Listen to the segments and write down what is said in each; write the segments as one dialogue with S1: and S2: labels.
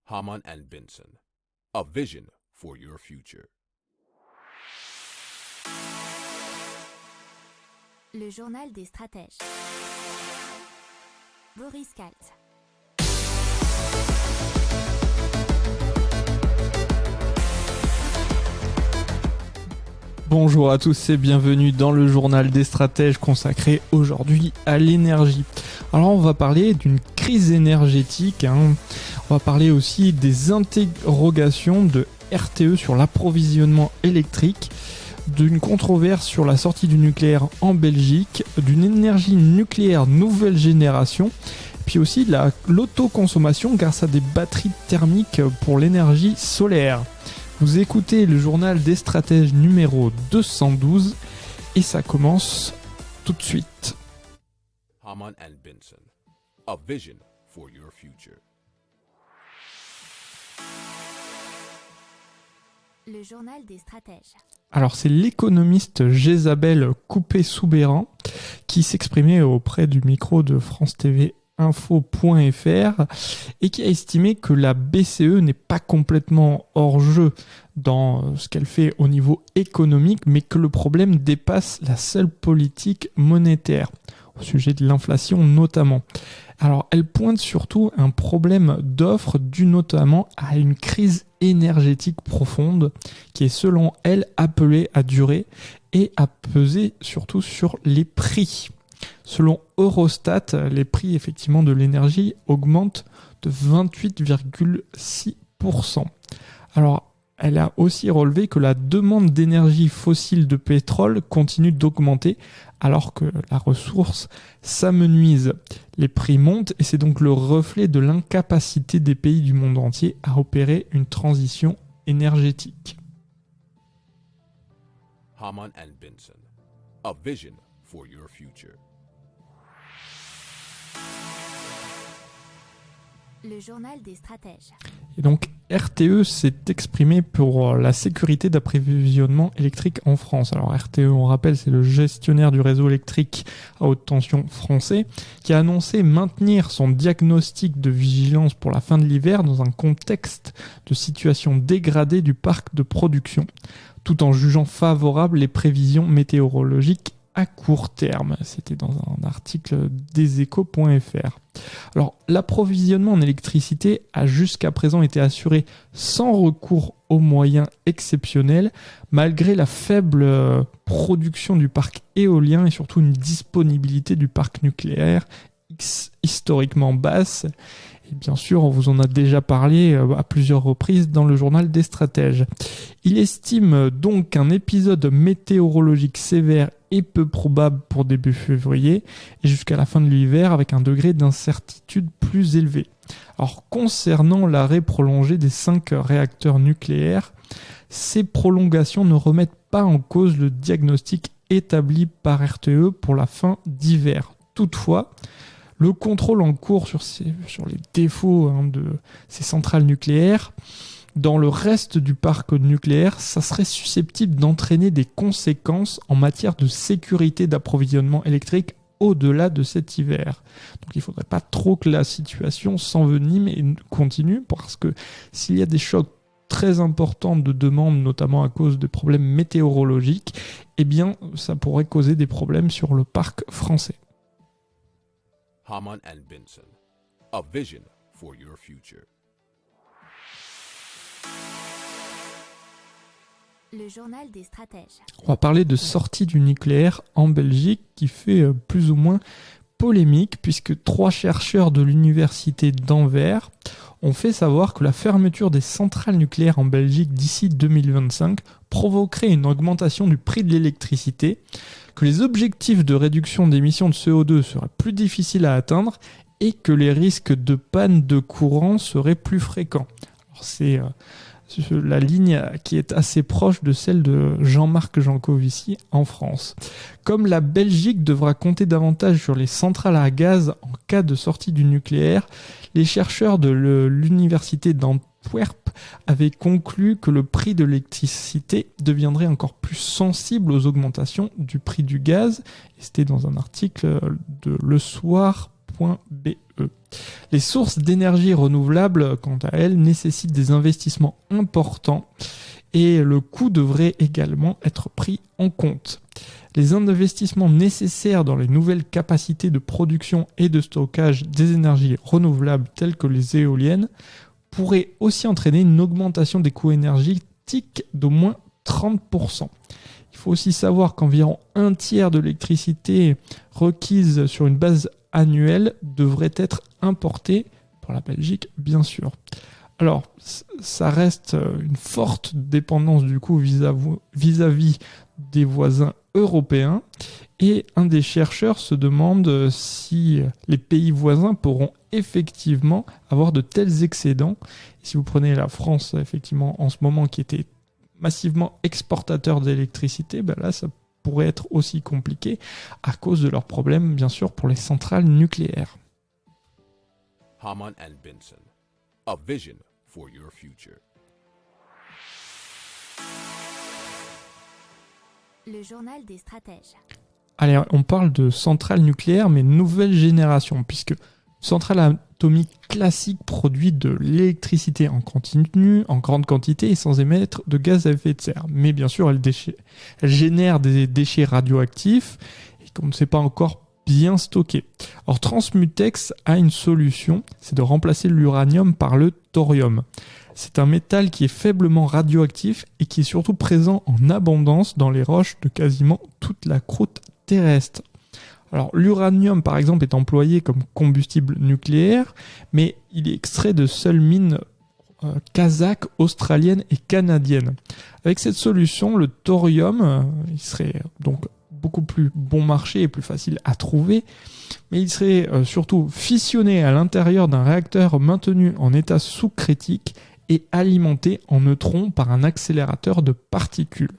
S1: Hamann and Benson, a vision for your future.
S2: Le journal des stratèges. Boris Kalt.
S3: Bonjour à tous et bienvenue dans le journal des stratèges consacré aujourd'hui à l'énergie. Alors on va parler d'une crise énergétique, on va parler aussi des interrogations de RTE sur l'approvisionnement électrique, d'une controverse sur la sortie du nucléaire en Belgique, d'une énergie nucléaire nouvelle génération, puis aussi de l'autoconsommation grâce à des batteries thermiques pour l'énergie solaire. Vous écoutez le journal des stratèges numéro 212 et ça commence tout de suite.
S1: Hamann and Benson, a vision for your future.
S2: Le journal des stratèges.
S3: Alors c'est l'économiste Jésabel Coupé-Soubeyran qui s'exprimait auprès du micro de France TV Info.fr et qui a estimé que la BCE n'est pas complètement hors jeu dans ce qu'elle fait au niveau économique, mais que le problème dépasse la seule politique monétaire, au sujet de l'inflation notamment. Alors elle pointe surtout un problème d'offre dû notamment à une crise énergétique profonde qui est selon elle appelée à durer et à peser surtout sur les prix. Selon Eurostat, les prix effectivement de l'énergie augmentent de 28,6%. Alors, elle a aussi relevé que la demande d'énergie fossile de pétrole continue d'augmenter alors que la ressource s'amenuise. Les prix montent et c'est donc le reflet de l'incapacité des pays du monde entier à opérer une transition énergétique.
S1: Hamann and Benson, a vision for your future.
S2: Le journal des stratèges.
S3: Et donc RTE s'est exprimé pour la sécurité d'approvisionnement électrique en France. Alors RTE, on rappelle, c'est le gestionnaire du réseau électrique à haute tension français qui a annoncé maintenir son diagnostic de vigilance pour la fin de l'hiver dans un contexte de situation dégradée du parc de production, tout en jugeant favorables les prévisions météorologiques à court terme. C'était dans un article deséchos.fr. Alors, l'approvisionnement en électricité a jusqu'à présent été assuré sans recours aux moyens exceptionnels, malgré la faible production du parc éolien et surtout une disponibilité du parc nucléaire historiquement basse. Et bien sûr, on vous en a déjà parlé à plusieurs reprises dans le journal des stratèges. Il estime donc qu'un épisode météorologique sévère est peu probable pour début février et jusqu'à la fin de l'hiver avec un degré d'incertitude plus élevé. Alors, concernant l'arrêt prolongé des 5 réacteurs nucléaires, ces prolongations ne remettent pas en cause le diagnostic établi par RTE pour la fin d'hiver. Toutefois, le contrôle en cours sur les défauts de ces centrales nucléaires dans le reste du parc nucléaire, ça serait susceptible d'entraîner des conséquences en matière de sécurité d'approvisionnement électrique au-delà de cet hiver. Donc il ne faudrait pas trop que la situation s'envenime et continue, parce que s'il y a des chocs très importants de demande, notamment à cause de problèmes météorologiques, eh bien ça pourrait causer des problèmes sur le parc français.
S1: Hamann and Benson, a vision for your future.
S2: Le journal des stratèges.
S3: On va parler de sortie du nucléaire en Belgique qui fait plus ou moins polémique puisque 3 chercheurs de l'université d'Anvers ont fait savoir que la fermeture des centrales nucléaires en Belgique d'ici 2025 provoquerait une augmentation du prix de l'électricité, que les objectifs de réduction d'émissions de CO2 seraient plus difficiles à atteindre et que les risques de panne de courant seraient plus fréquents. Alors c'est la ligne qui est assez proche de celle de Jean-Marc Jancovici en France. Comme la Belgique devra compter davantage sur les centrales à gaz en cas de sortie du nucléaire, les chercheurs de l'université d'Antwerp avaient conclu que le prix de l'électricité deviendrait encore plus sensible aux augmentations du prix du gaz. Et c'était dans un article de lesoir.be. Les sources d'énergie renouvelable, quant à elles, nécessitent des investissements importants et le coût devrait également être pris en compte. Les investissements nécessaires dans les nouvelles capacités de production et de stockage des énergies renouvelables telles que les éoliennes pourraient aussi entraîner une augmentation des coûts énergétiques d'au moins 30%. Il faut aussi savoir qu'environ un tiers de l'électricité requise sur une base annuelle devrait être importée, pour la Belgique bien sûr. Alors, ça reste une forte dépendance du coup vis-à-vis des voisins européens et un des chercheurs se demande si les pays voisins pourront effectivement avoir de tels excédents. Et si vous prenez la France effectivement en ce moment qui était massivement exportateur d'électricité, ben là ça pourrait être aussi compliqué à cause de leurs problèmes bien sûr pour les centrales nucléaires.
S1: Hamann and Benson, a vision for your future.
S2: Le journal des stratèges.
S3: Allez, on parle de centrales nucléaires, mais nouvelle génération, puisque une centrale atomique classique produit de l'électricité en continu, en grande quantité et sans émettre de gaz à effet de serre. Mais bien sûr, elle génère des déchets radioactifs et qu'on ne sait pas encore bien stocker. Alors Transmutex a une solution, c'est de remplacer l'uranium par le thorium. C'est un métal qui est faiblement radioactif et qui est surtout présent en abondance dans les roches de quasiment toute la croûte terrestre. Alors l'uranium par exemple est employé comme combustible nucléaire, mais il est extrait de seules mines kazakhes, australiennes et canadiennes. Avec cette solution, le thorium, il serait donc beaucoup plus bon marché et plus facile à trouver, mais il serait surtout fissionné à l'intérieur d'un réacteur maintenu en état sous-critique et alimenté en neutrons par un accélérateur de particules.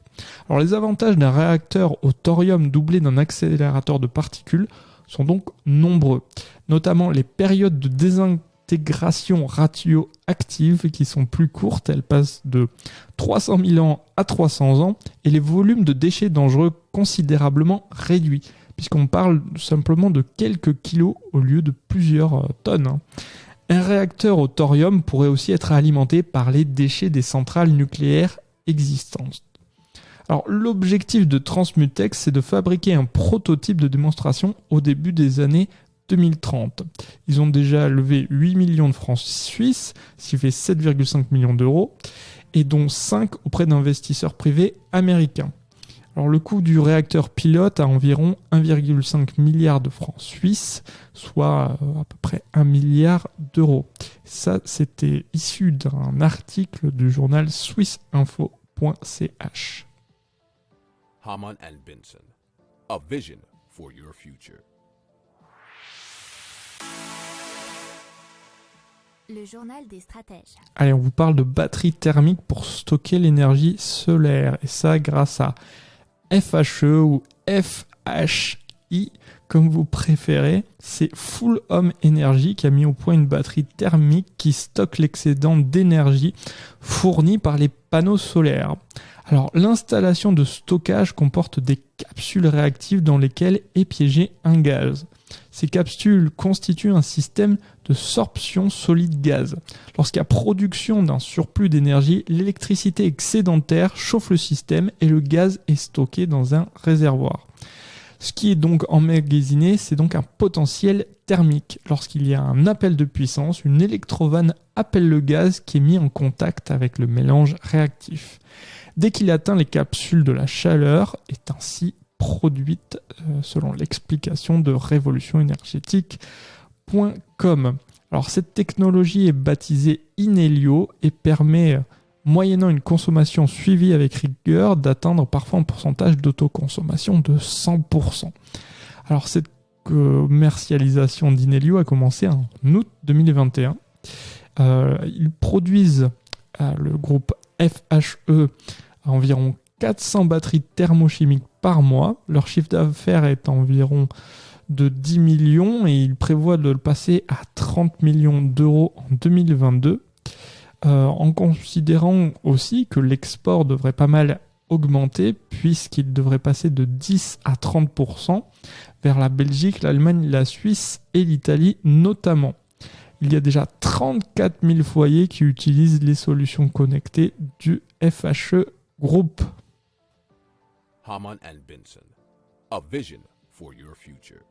S3: Alors les avantages d'un réacteur au thorium doublé d'un accélérateur de particules sont donc nombreux, notamment les périodes de désintégration radioactive qui sont plus courtes, elles passent de 300 000 ans à 300 ans, et les volumes de déchets dangereux considérablement réduits, puisqu'on parle simplement de quelques kilos au lieu de plusieurs tonnes. Un réacteur au thorium pourrait aussi être alimenté par les déchets des centrales nucléaires existantes. Alors, l'objectif de Transmutex, c'est de fabriquer un prototype de démonstration au début des années 2030. Ils ont déjà levé 8 millions de francs suisses, ce qui fait 7,5 millions d'euros, et dont 5 auprès d'investisseurs privés américains. Alors, le coût du réacteur pilote à environ 1,5 milliard de francs suisses, soit à peu près 1 milliard d'euros. Ça, c'était issu d'un article du journal swissinfo.ch.
S1: Hamann and Benson, a vision for your future.
S2: Le journal des stratèges.
S3: Allez, on vous parle de batteries thermiques pour stocker l'énergie solaire, et ça grâce à FHE ou FHI, comme vous préférez. C'est Full Home Energy qui a mis au point une batterie thermique qui stocke l'excédent d'énergie fourni par les panneaux solaires. Alors, l'installation de stockage comporte des capsules réactives dans lesquelles est piégé un gaz. Ces capsules constituent un système de sorption solide-gaz. Lorsqu'il y a production d'un surplus d'énergie, l'électricité excédentaire chauffe le système et le gaz est stocké dans un réservoir. Ce qui est donc emmagasiné, c'est donc un potentiel thermique. Lorsqu'il y a un appel de puissance, une électrovanne appelle le gaz qui est mis en contact avec le mélange réactif. Dès qu'il atteint les capsules de la chaleur, est ainsi produite selon l'explication de révolutionénergétique.com. Alors cette technologie est baptisée Inelio et permet, moyennant une consommation suivie avec rigueur, d'atteindre parfois un pourcentage d'autoconsommation de 100%. Alors cette commercialisation d'Inelio a commencé en août 2021. Ils produisent, le groupe FHE, environ 400 batteries thermochimiques par mois. Leur chiffre d'affaires est environ de 10 millions et ils prévoient de le passer à 30 millions d'euros en 2022. En considérant aussi que l'export devrait pas mal augmenter puisqu'il devrait passer de 10 à 30% vers la Belgique, l'Allemagne, la Suisse et l'Italie notamment. il y a déjà 34 000 foyers qui utilisent les solutions connectées du FHE Group.
S1: Hamann and Benson, a vision for your future.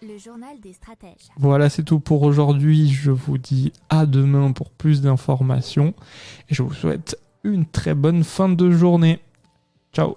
S2: Le journal des stratèges.
S3: Voilà, c'est tout pour aujourd'hui. Je vous dis à demain pour plus d'informations et je vous souhaite une très bonne fin de journée. Ciao.